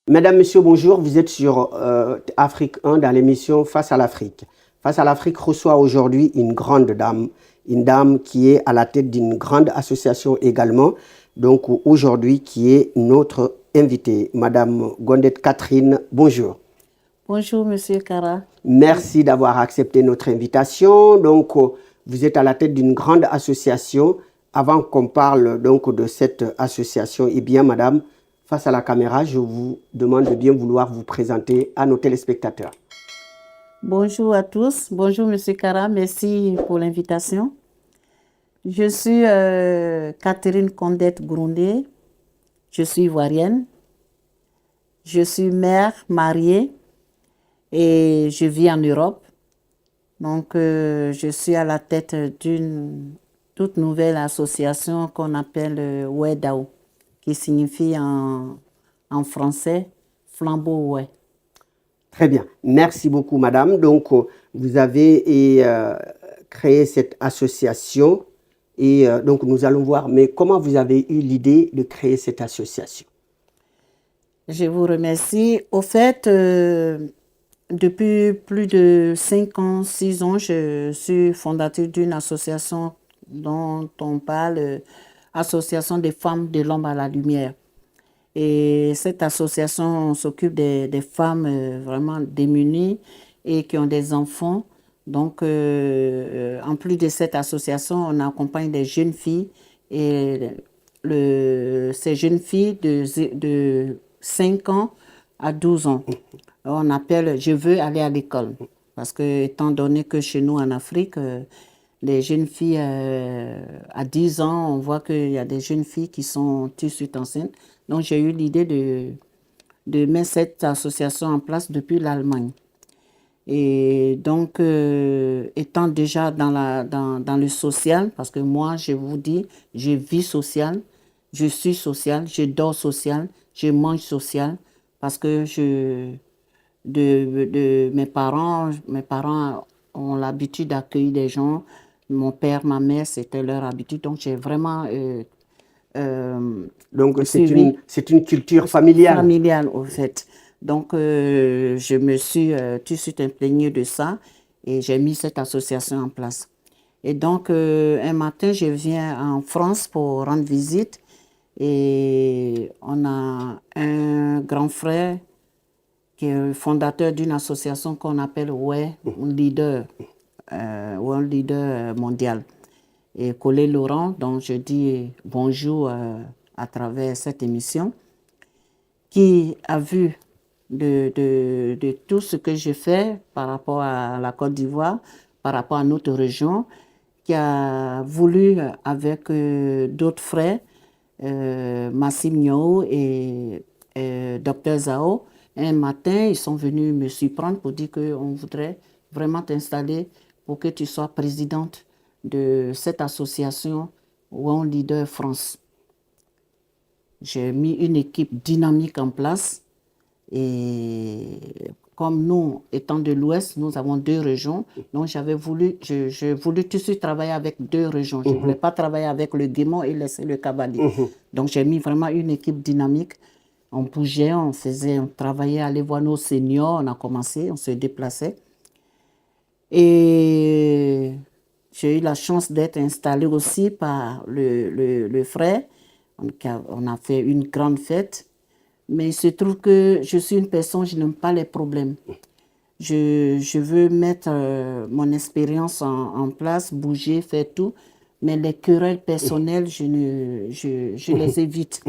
Mesdames, Messieurs, bonjour. Vous êtes sur Afrique 1 dans l'émission Face à l'Afrique. Face à l'Afrique reçoit aujourd'hui une grande dame, une dame qui est à la tête d'une grande association également, donc aujourd'hui qui est notre invitée, Madame Gondet Catherine. Bonjour. Bonjour, Monsieur Kara. Merci d'avoir accepté notre invitation. Donc, vous êtes à la tête d'une grande association. Avant qu'on parle donc de cette association, eh bien, Madame, face à la caméra, je vous demande de bien vouloir vous présenter à nos téléspectateurs. Bonjour à tous. Bonjour, Monsieur Kara. Merci pour l'invitation. Je suis Catherine Condette Groundé. Je suis ivoirienne. Je suis mère, mariée et je vis en Europe. Donc, je suis à la tête d'une toute nouvelle association qu'on appelle Ouedao, qui signifie en français flambeau oué. Très bien. Merci beaucoup, Madame. Donc, vous avez créé cette association et donc nous allons voir. Mais comment vous avez eu l'idée de créer cette association? Je vous remercie. Au fait, depuis plus de 5 ans, 6 ans, je suis fondatrice d'une association dont on parle, Association des femmes de l'ombre à la lumière. Et cette association s'occupe des femmes vraiment démunies et qui ont des enfants. Donc, en plus de cette association, on accompagne des jeunes filles et ces jeunes filles de 5 ans à 12 ans. On appelle « Je veux aller à l'école ». Parce que, étant donné que chez nous en Afrique, les jeunes filles à 10 ans, on voit qu'il y a des jeunes filles qui sont tout de suite enceintes. Donc, j'ai eu l'idée de mettre cette association en place depuis l'Allemagne. Et donc, étant déjà dans le social, parce que moi, je vous dis, je vis social, je suis social, je dors social, je mange social, parce que mes parents ont l'habitude d'accueillir des gens. Mon père, ma mère, c'était leur habitude. Donc, j'ai vraiment Donc, suivi. c'est une culture familiale. Familiale, au fait. Donc, je me suis tout de suite imprégnée de ça et j'ai mis cette association en place. Et donc, un matin, je viens en France pour rendre visite et on a un grand frère qui est le fondateur d'une association qu'on appelle World Leader mondial. Et Collet Laurent, dont je dis bonjour à travers cette émission, qui a vu de tout ce que je fais par rapport à la Côte d'Ivoire, par rapport à notre région, qui a voulu, avec d'autres frères, Massim Nyo et Dr Zao, un matin, ils sont venus me surprendre pour dire qu'on voudrait vraiment t'installer pour que tu sois présidente de cette association One Leader France. J'ai mis une équipe dynamique en place et comme nous, étant de l'Ouest, nous avons 2 régions. Donc, je voulais tout de suite travailler avec 2 régions. Je ne voulais pas travailler avec le Guémon et laisser le Kabali. Donc, j'ai mis vraiment une équipe dynamique. On bougeait, on travaillait, aller voir nos seniors, on a commencé, on se déplaçait. Et j'ai eu la chance d'être installée aussi par le frère. On a fait une grande fête. Mais il se trouve que je suis une personne, je n'aime pas les problèmes. Je veux mettre mon expérience en place, bouger, faire tout. Mais les querelles personnelles, je les évite.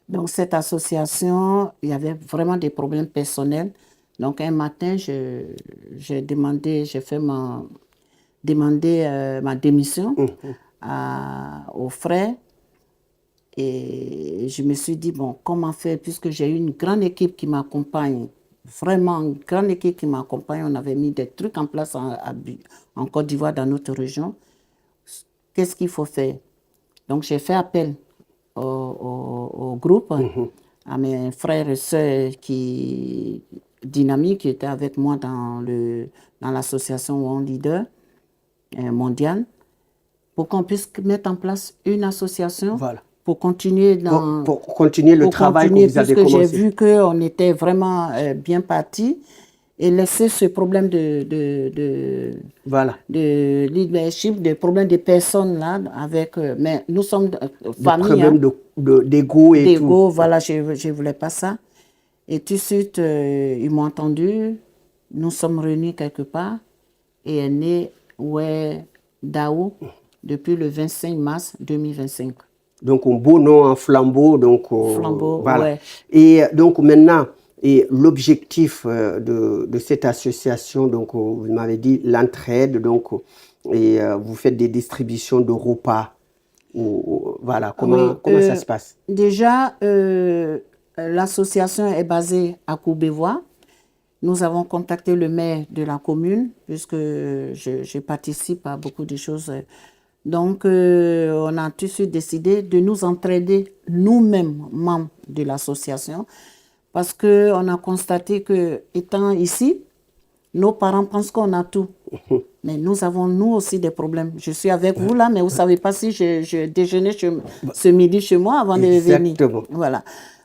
Donc, cette association, il y avait vraiment des problèmes personnels. Donc, un matin, j'ai demandé ma démission aux frères. Et je me suis dit, bon, comment faire, puisque j'ai une grande équipe qui m'accompagne, vraiment une grande équipe qui m'accompagne. On avait mis des trucs en place en Côte d'Ivoire, dans notre région. Qu'est-ce qu'il faut faire? Donc, j'ai fait appel au groupe, à mes frères et sœurs dynamiques qui étaient avec moi dans l'association One Leader mondiale, pour qu'on puisse mettre en place une association pour continuer pour continuer le travail que vous avez commencé. Puisque j'ai vu qu'on était vraiment bien parti et laisser ce problème Voilà. de leadership, des problèmes de personnes là, avec, mais nous sommes famille. Des problèmes d'ego et tout. Voilà, je ne voulais pas ça. Et tout de suite, ils m'ont entendu, nous sommes réunis quelque part et est né Dao depuis le 25 mars 2025. Donc, un beau nom en flambeau. Donc, flambeau, voilà. Ouais. Et donc, maintenant, l'objectif de cette association, donc, vous m'avez dit l'entraide, donc, et vous faites des distributions de repas. Voilà, comment ça se passe? Déjà, l'association est basée à Courbevoie. Nous avons contacté le maire de la commune, puisque je participe à beaucoup de choses. Donc, on a tout de suite décidé de nous entraider nous-mêmes, membres de l'association, parce qu'on a constaté que, étant ici, nos parents pensent qu'on a tout. Mais nous avons, nous aussi, des problèmes. Je suis avec vous là, mais vous ne savez pas si je déjeunais ce midi chez moi avant de venir. Exactement. Voilà.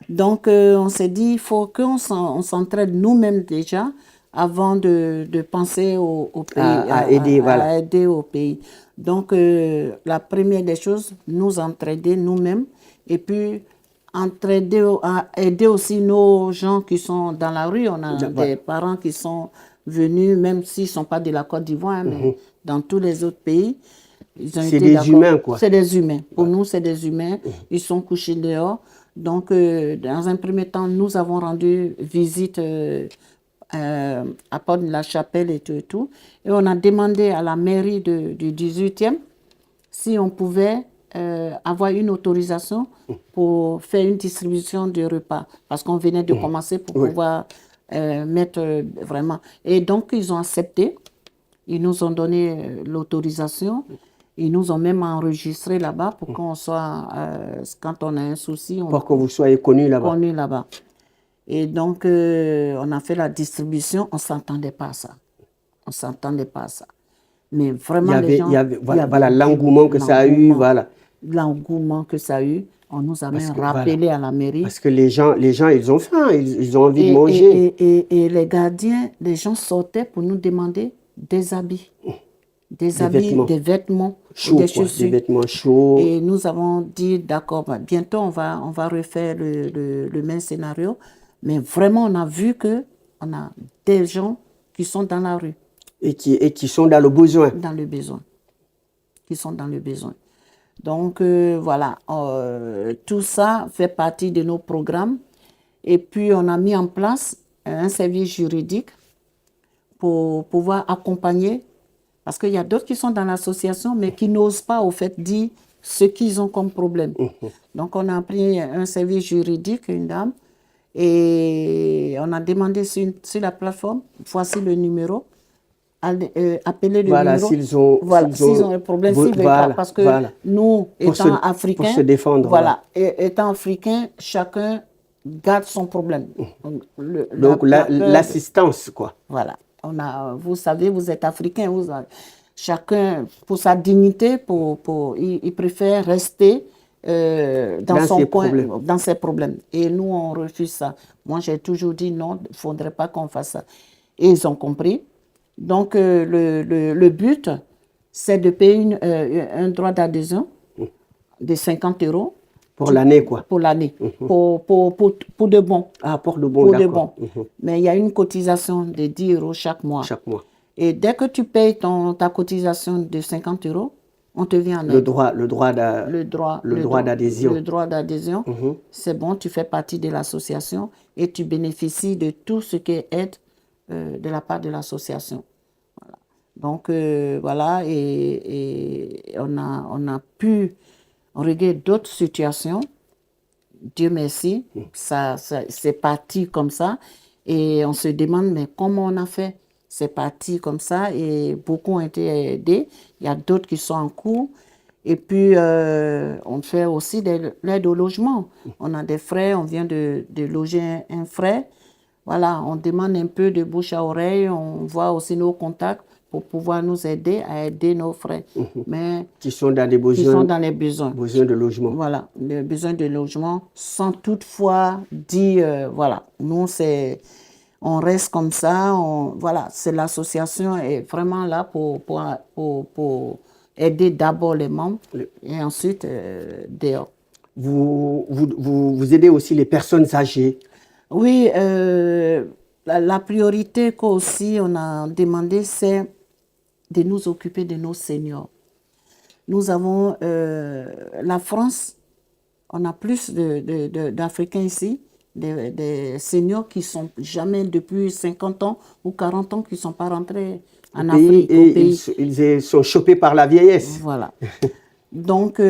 Donc, on s'est dit, il faut qu'on s'entraide nous-mêmes déjà avant de penser au pays, à aider, voilà. à aider au pays. Donc, la première des choses, nous entraider nous-mêmes et puis aider aussi nos gens qui sont dans la rue. On a des parents qui sont venus, même s'ils ne sont pas de la Côte d'Ivoire, mais dans tous les autres pays. C'est des humains, quoi. C'est des humains. Pour nous, c'est des humains. Ils sont couchés dehors. Donc, dans un premier temps, nous avons rendu visite à Porte-de-la-Chapelle et tout. Et on a demandé à la mairie du 18e si on pouvait avoir une autorisation pour faire une distribution de repas. Parce qu'on venait de commencer pour pouvoir mettre vraiment. Et donc, ils ont accepté. Ils nous ont donné l'autorisation. Ils nous ont même enregistré là-bas pour qu'on soit, quand on a un souci... Pour que vous soyez connus là-bas. Connus là-bas. Et donc, on a fait la distribution. On ne s'entendait pas à ça. On ne s'entendait pas à ça. Mais vraiment, les gens... Voilà l'engouement que ça a eu, voilà. L'engouement que ça a eu. On nous a même rappelé à la mairie. Parce que les gens ils ont faim, ils ont envie de manger. Et les gardiens, les gens sortaient pour nous demander des habits. Des habits, des vêtements, chauds, des chaussures. Des vêtements chauds. Et nous avons dit, d'accord, bientôt on va refaire le même scénario. Mais vraiment, on a vu qu'on a des gens qui sont dans la rue. Et qui sont dans le besoin. Dans le besoin. Qui sont dans le besoin. Donc, voilà, tout ça fait partie de nos programmes. Et puis, on a mis en place un service juridique pour pouvoir accompagner. Parce qu'il y a d'autres qui sont dans l'association, mais qui n'osent pas, au fait, dire ce qu'ils ont comme problème. Donc, on a pris un service juridique, une dame, et on a demandé sur la plateforme, voici le numéro, appeler le numéro. S'ils ont un problème, s'ils veulent pas, parce que nous, étant africains, pour se défendre, étant africains, chacun garde son problème. Donc, l'assistance, quoi. Voilà. Vous savez, vous êtes africain, chacun, pour sa dignité, il préfère rester dans son coin, dans ses problèmes. Et nous, on refuse ça. Moi, j'ai toujours dit non, il ne faudrait pas qu'on fasse ça. Et ils ont compris. Donc, le but, c'est de payer un droit d'adhésion de 50 €. Pour l'année, quoi. Pour l'année. Pour de bon. Ah, pour de bon, pour de bon. Mais il y a une cotisation de 10 € chaque mois. Chaque mois. Et dès que tu payes ta cotisation de 50 €, on te vient en aide. Le droit d'adhésion. Le droit d'adhésion, c'est bon, tu fais partie de l'association et tu bénéficies de tout ce qui est aide de la part de l'association. Voilà. Donc, voilà, et on a pu régler d'autres situations. Dieu merci, c'est parti comme ça. Et on se demande, mais comment on a fait? C'est parti comme ça et beaucoup ont été aidés. Il y a d'autres qui sont en cours. Et puis, on fait aussi de l'aide au logement. On a des frais, on vient de loger un frère. Voilà, on demande un peu de bouche à oreille, on voit aussi nos contacts pour pouvoir nous aider à aider nos frères. Mais Qui sont dans des qui sont dans les besoins. besoins de logement. Voilà, les besoins de logement, sans toutefois dire, voilà, nous, on reste comme ça, voilà, c'est l'association est vraiment là pour aider d'abord les membres et ensuite dehors. Vous aidez aussi les personnes âgées. Oui, la priorité qu'aussi on a demandé, c'est de nous occuper de nos seniors. Nous avons la France, on a plus d'Africains ici, des seniors qui sont jamais depuis 50 ans ou 40 ans qui ne sont pas rentrés en Afrique. Et au pays. Ils sont chopés par la vieillesse. Voilà. Donc,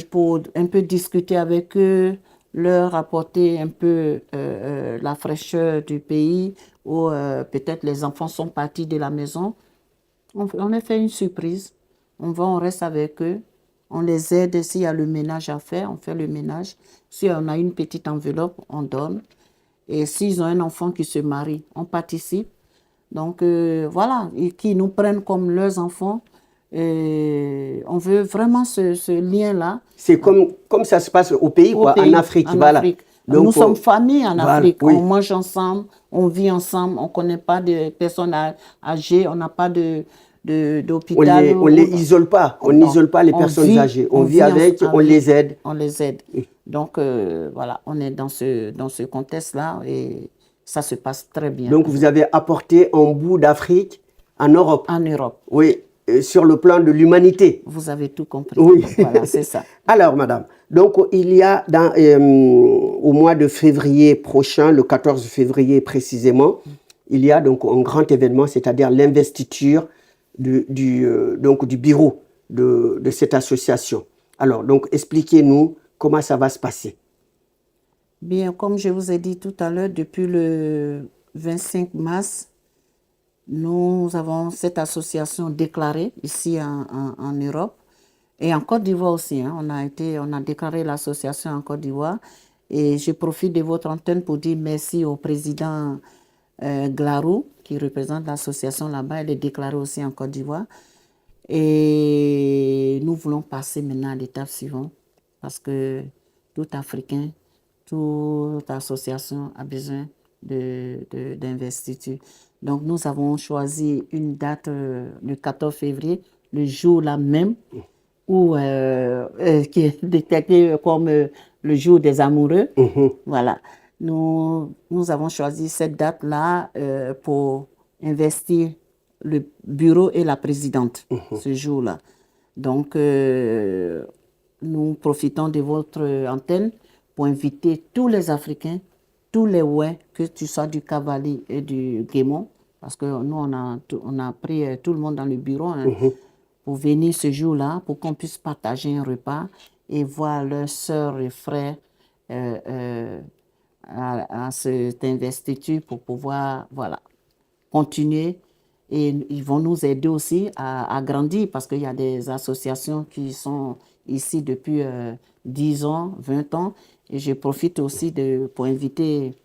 pour un peu discuter avec eux, leur apporter un peu la fraîcheur du pays, ou peut-être les enfants sont partis de la maison, on a fait une surprise. On reste avec eux, on les aide. S'il y a le ménage à faire, on fait le ménage. Si on a une petite enveloppe, on donne. Et s'ils ont un enfant qui se marie, on participe. Donc voilà, et qui nous prennent comme leurs enfants. Et on veut vraiment ce lien-là. C'est comme ça se passe au pays, quoi, en Afrique. Voilà. Afrique. Donc, nous sommes famille en Afrique. Oui. On mange ensemble, on vit ensemble, on ne connaît pas de personnes âgées, on n'a pas d'hôpital. On ne les isole pas, on n'isole pas les personnes âgées. On vit avec, on les aide. On les aide. Donc voilà, on est dans ce contexte-là et ça se passe très bien. Donc vous avez apporté un bout d'Afrique en Europe. En Europe. Oui, sur le plan de l'humanité. Vous avez tout compris. Oui. Voilà, c'est ça. Alors madame, donc il y a au mois de février prochain, le 14 février précisément, il y a donc un grand événement, c'est-à-dire l'investiture du bureau de cette association. Alors, donc, expliquez-nous comment ça va se passer. Bien, comme je vous ai dit tout à l'heure, depuis le 25 mars, nous avons cette association déclarée ici en Europe et en Côte d'Ivoire aussi. Hein. On a déclaré l'association en Côte d'Ivoire et je profite de votre antenne pour dire merci au président Glarou qui représente l'association là-bas. Elle est déclarée aussi en Côte d'Ivoire. Et nous voulons passer maintenant à l'étape suivante parce que tout Africain, toute association a besoin d'investiture. Donc, nous avons choisi une date, le 14 février, le jour là même, qui est détecté comme le jour des amoureux. Voilà. Nous avons choisi cette date-là pour investir le bureau et la présidente ce jour-là. Donc, nous profitons de votre antenne pour inviter tous les Africains, tous les Ouais, que tu sois du Cavali et du Guémon, parce que nous, on a pris tout le monde dans le bureau pour venir ce jour-là, pour qu'on puisse partager un repas et voir leurs sœurs et frères à cette investiture pour pouvoir continuer. Et ils vont nous aider aussi à grandir parce qu'il y a des associations qui sont ici depuis 10 ans, 20 ans. Et je profite aussi pour inviter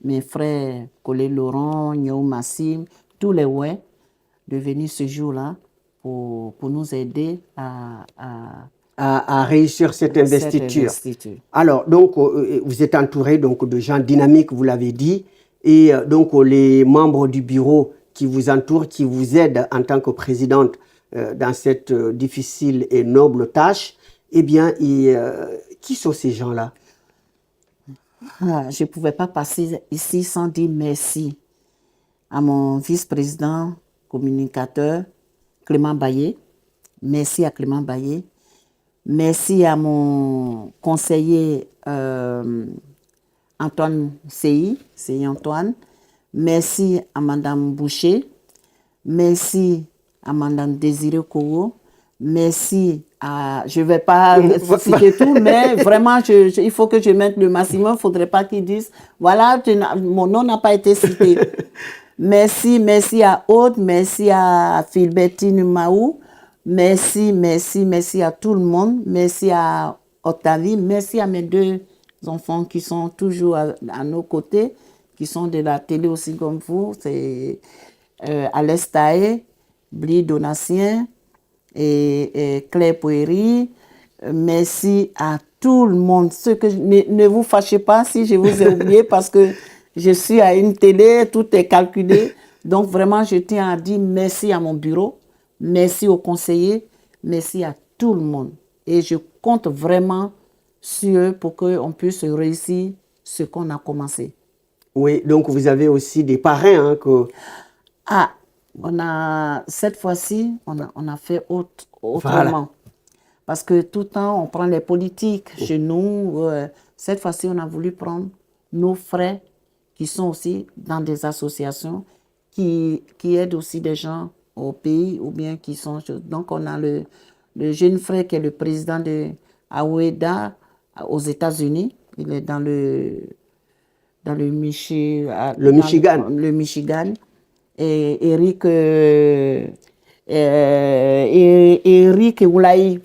mes frères Colé Laurent, Nyao Massim, tous les Ouais, de venir ce jour-là pour nous aider à réussir cette investiture. Alors, donc, vous êtes entouré donc, de gens dynamiques, vous l'avez dit, et donc les membres du bureau qui vous entourent, qui vous aident en tant que présidente dans cette difficile et noble tâche, eh bien, qui sont ces gens-là? Je ne pouvais pas passer ici sans dire merci à mon vice-président, communicateur, Clément Baillet. Merci à Clément Baillet. Merci à mon conseiller Antoine CI Antoine. Merci à Madame Boucher. Merci à Madame Désirée Kogo. Merci à... Je ne vais pas citer tout, mais vraiment, il faut que je mette le maximum. Il ne faudrait pas qu'ils disent, voilà, mon nom n'a pas été cité. Merci à Aude, merci à Philbertine Maou. Merci à tout le monde. Merci à Octavie. Merci à mes 2 enfants qui sont toujours à nos côtés, qui sont de la télé aussi comme vous. C'est Alès Taé. Bli Donatien et Claire Poiri. Merci à tout le monde. Ne vous fâchez pas si je vous ai oublié parce que je suis à une télé, tout est calculé. Donc vraiment, je tiens à dire merci à mon bureau, merci aux conseillers, merci à tout le monde. Et je compte vraiment sur eux pour qu'on puisse réussir ce qu'on a commencé. Oui, donc vous avez aussi des parrains. Hein, que... Ah, cette fois-ci, on a fait autrement. Voilà. Parce que tout le temps, on prend les politiques chez nous. Cette fois-ci, on a voulu prendre nos frères qui sont aussi dans des associations, qui aident aussi des gens au pays ou bien qui sont... Donc, on a le jeune frère qui est le président de AOEDA aux États-Unis. Il est dans le Michigan. Le Michigan. Et Eric Oulaï,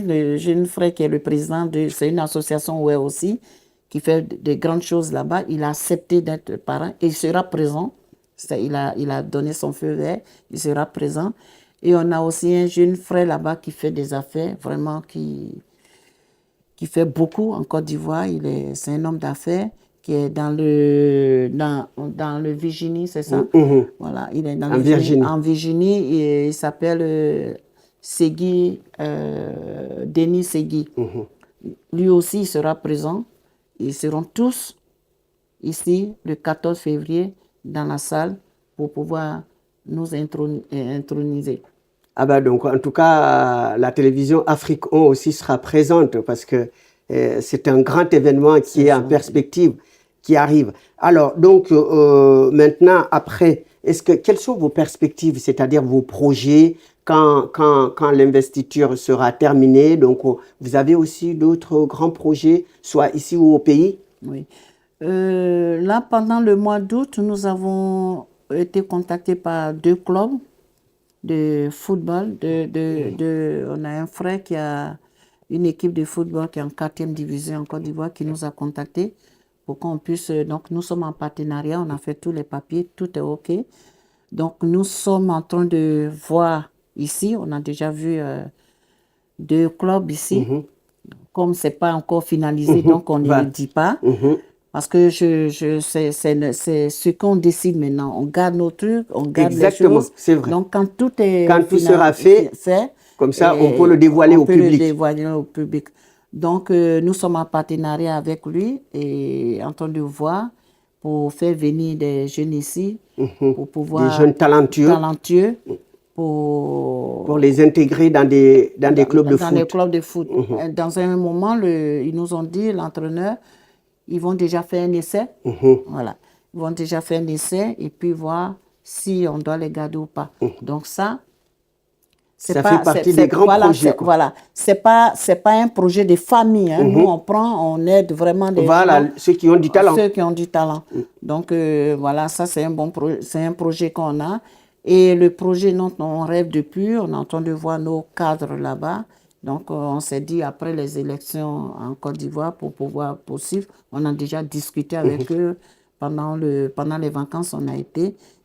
le jeune frère qui est le président c'est une association ouais, aussi, qui fait de grandes choses là-bas. Il a accepté d'être parrain et il sera présent. Il a donné son feu vert, il sera présent. Et on a aussi un jeune frère là-bas qui fait des affaires, vraiment qui fait beaucoup en Côte d'Ivoire. C'est un homme d'affaires qui est dans le Virginie, c'est ça? Voilà, il est dans en Virginie et il s'appelle Segui, Denis Segui. Lui aussi, il sera présent. Ils seront tous ici le 14 février dans la salle pour pouvoir nous introniser. Ah ben donc, en tout cas, la télévision Afrique 1 aussi sera présente parce que c'est un grand événement qui est en perspective, qui arrive. Alors, donc, maintenant, après, quelles sont vos perspectives, c'est-à-dire vos projets quand l'investiture sera terminée? Donc, vous avez aussi d'autres grands projets, soit ici ou au pays? Oui. Là, pendant le mois d'août, nous avons été contactés par 2 clubs de football. On a un frère qui a une équipe de football qui est en 4e division en Côte d'Ivoire qui nous a contactés pour qu'on puisse... Donc, nous sommes en partenariat, on a fait tous les papiers, tout est OK. Donc, nous sommes en train de voir ici, on a déjà vu 2 clubs ici. Comme ce n'est pas encore finalisé, donc on ne le dit pas. Parce que c'est ce qu'on décide maintenant. On garde nos trucs, on garde les choses. C'est vrai. Donc, quand tout est tout sera fait, comme ça, on peut le dévoiler au public. Donc, nous sommes en partenariat avec lui et en train de voir pour faire venir des jeunes ici, pour pouvoir... Des jeunes talentueux. Pour les intégrer dans des clubs de foot. Dans les clubs de foot. Dans un moment, ils nous ont dit, l'entraîneur, ils vont déjà faire un essai. Voilà. Ils vont déjà faire un essai et puis voir si on doit les garder ou pas. Donc ça fait partie des grands projets. Voilà. C'est pas un projet de famille. Hein. Nous, on aide vraiment des gens, ceux qui ont du talent. Ceux qui ont du talent. Donc voilà, ça c'est un projet qu'on a. Et le projet dont on rêve depuis, on est en train de voir nos cadres là-bas. Donc, on s'est dit, après les élections en Côte d'Ivoire, pour pouvoir poursuivre, on a déjà discuté avec eux pendant les vacances,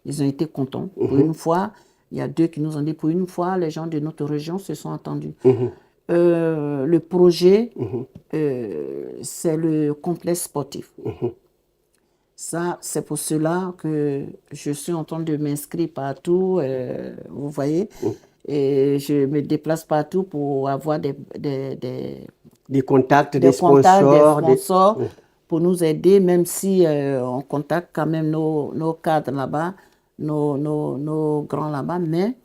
ils ont été contents. Pour une fois, il y a 2 qui nous ont dit, pour une fois, les gens de notre région se sont entendus. Le projet, c'est le complexe sportif. Ça, c'est pour cela que je suis en train de m'inscrire partout, vous voyez. Et je me déplace partout pour avoir des contacts, des sponsors. Pour nous aider, même si on contacte quand même nos cadres là-bas, nos grands là-bas. Mais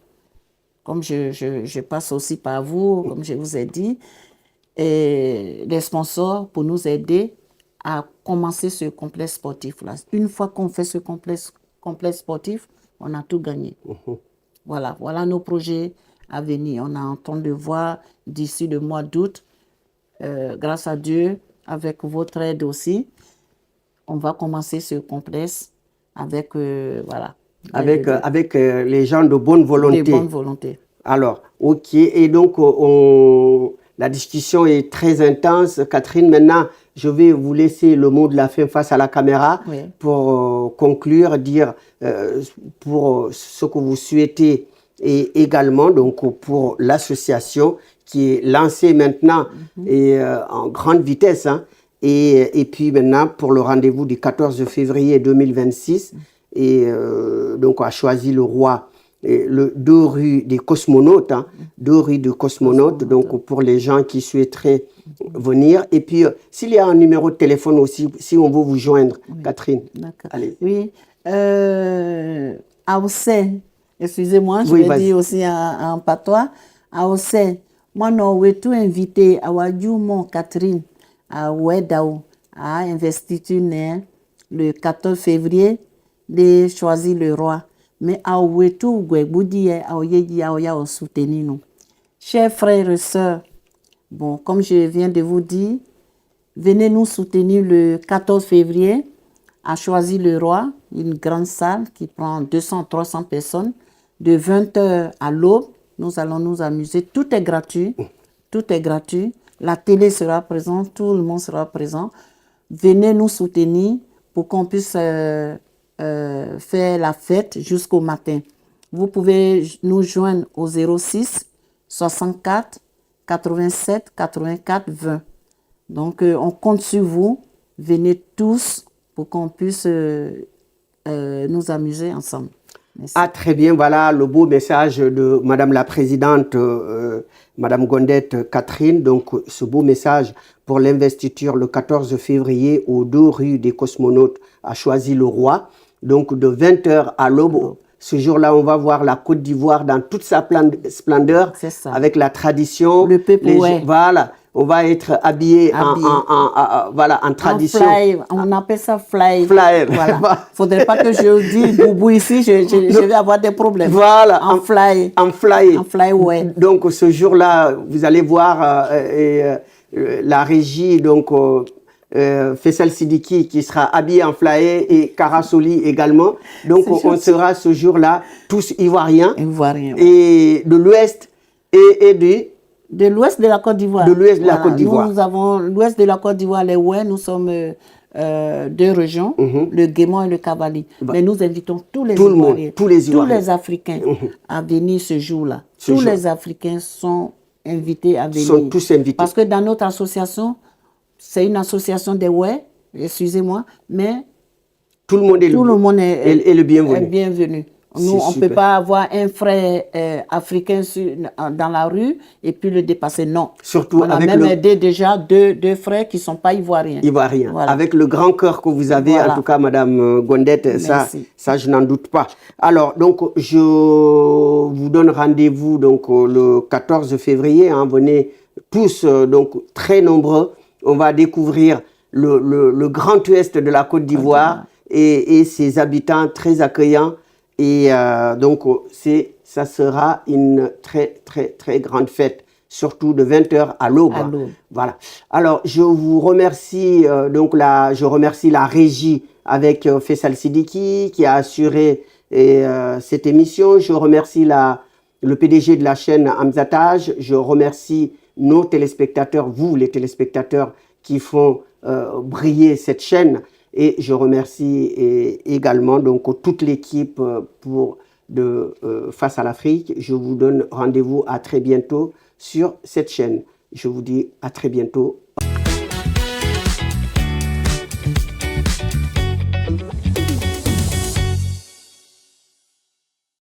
comme je passe aussi par vous, comme je vous ai dit, et les sponsors pour nous aider à commencer ce complexe sportif-là. Une fois qu'on fait ce complexe sportif, on a tout gagné. Voilà nos projets à venir. On est en train de voir d'ici le mois d'août, grâce à Dieu, avec votre aide aussi, on va commencer ce complexe avec, avec les gens de bonne volonté. De bonne volonté. Alors, OK. Et donc, la discussion est très intense. Catherine, maintenant, je vais vous laisser le mot de la fin face à la caméra pour conclure, dire pour ce que vous souhaitez et également donc pour l'association qui est lancée maintenant et en grande vitesse. Hein, et puis maintenant pour le rendez-vous du 14 février 2026, et donc on a choisi le roi. Et le 2 rue des Cosmonautes, hein, 2 rue des Cosmonautes, donc pour les gens qui souhaiteraient venir. Et puis, s'il y a un numéro de téléphone aussi, si on veut vous joindre, Catherine. D'accord. Allez. Oui. Aoussé, excusez-moi, je Oui, vais vas-y. dire aussi en patois. Aoussé, moi, non, je tout invité à Wadjoumon Catherine, à Ouedao, à investiture le 14 février, de choisir le roi. Mais à Ouetou, Goueboudi, à Oyedi, à Oya, au soutenir nous. Chers frères et sœurs, bon, comme je viens de vous dire, venez nous soutenir le 14 février à Choisir le Roi, une grande salle qui prend 200-300 personnes, de 20h à l'aube. Nous allons nous amuser. Tout est gratuit. Tout est gratuit. La télé sera présente, tout le monde sera présent. Venez nous soutenir pour qu'on puisse faire la fête jusqu'au matin. Vous pouvez nous joindre au 06 64 87 84 20. Donc, on compte sur vous. Venez tous pour qu'on puisse nous amuser ensemble. Merci. Ah, très bien, voilà le beau message de Madame la Présidente, Madame Gondette Catherine. Donc, ce beau message pour l'investiture le 14 février aux 2 rues des Cosmonautes à Choisy-le-Roi. Donc, de 20h à l'aube. Ce jour-là, on va voir la Côte d'Ivoire dans toute sa splendeur, C'est ça. avec la tradition. Le peuple, ouais. Voilà, on va être habillés voilà, en tradition. Fly, on appelle ça fly. Flyer. Voilà. Faudrait pas que je dise boubou ici, je vais avoir des problèmes. Voilà, En fly. En fly. En fly, ouais. Donc, ce jour-là, vous allez voir la régie, donc Faisal Sidiki qui sera habillé en flyer et Karasoli également. Donc, on sera ce jour-là tous ivoiriens. Ivoiriens. Et de l'ouest et de l'ouest de la Côte d'Ivoire. De l'ouest de la Côte d'Ivoire. Nous avons l'ouest de la Côte d'Ivoire, les Ouais, nous sommes 2 régions, le Guémon et le Kabali. Mais nous invitons tous les Ivoiriens, tous les Africains à venir ce jour-là. Tous les Africains sont invités à venir. Sont tous invités. Parce que dans notre association, c'est une association des Ouais, excusez-moi, mais tout le monde est le bienvenu. Est bienvenu. Nous, on ne peut pas avoir un frère africain dans la rue et puis le dépasser. Non. Surtout on a même aidé déjà deux frères qui ne sont pas ivoiriens. Ivoiriens. Voilà. Avec le grand cœur que vous avez, en tout cas, Madame Gondette, ça je n'en doute pas. Alors, donc, je vous donne rendez-vous donc, le 14 février. Hein, venez tous, donc, très nombreux. On va découvrir le grand ouest de la Côte d'Ivoire et ses habitants très accueillants. Et donc, ça sera une très grande fête, surtout de 20h à l'aube. Voilà. Alors, je vous remercie, je remercie la régie avec Faisal Sidiki qui a assuré cette émission. Je remercie le PDG de la chaîne Hamzatage. Je remercie nos téléspectateurs, vous les téléspectateurs qui font briller cette chaîne. Et je remercie également donc, toute l'équipe Face à l'Afrique. Je vous donne rendez-vous à très bientôt sur cette chaîne. Je vous dis à très bientôt.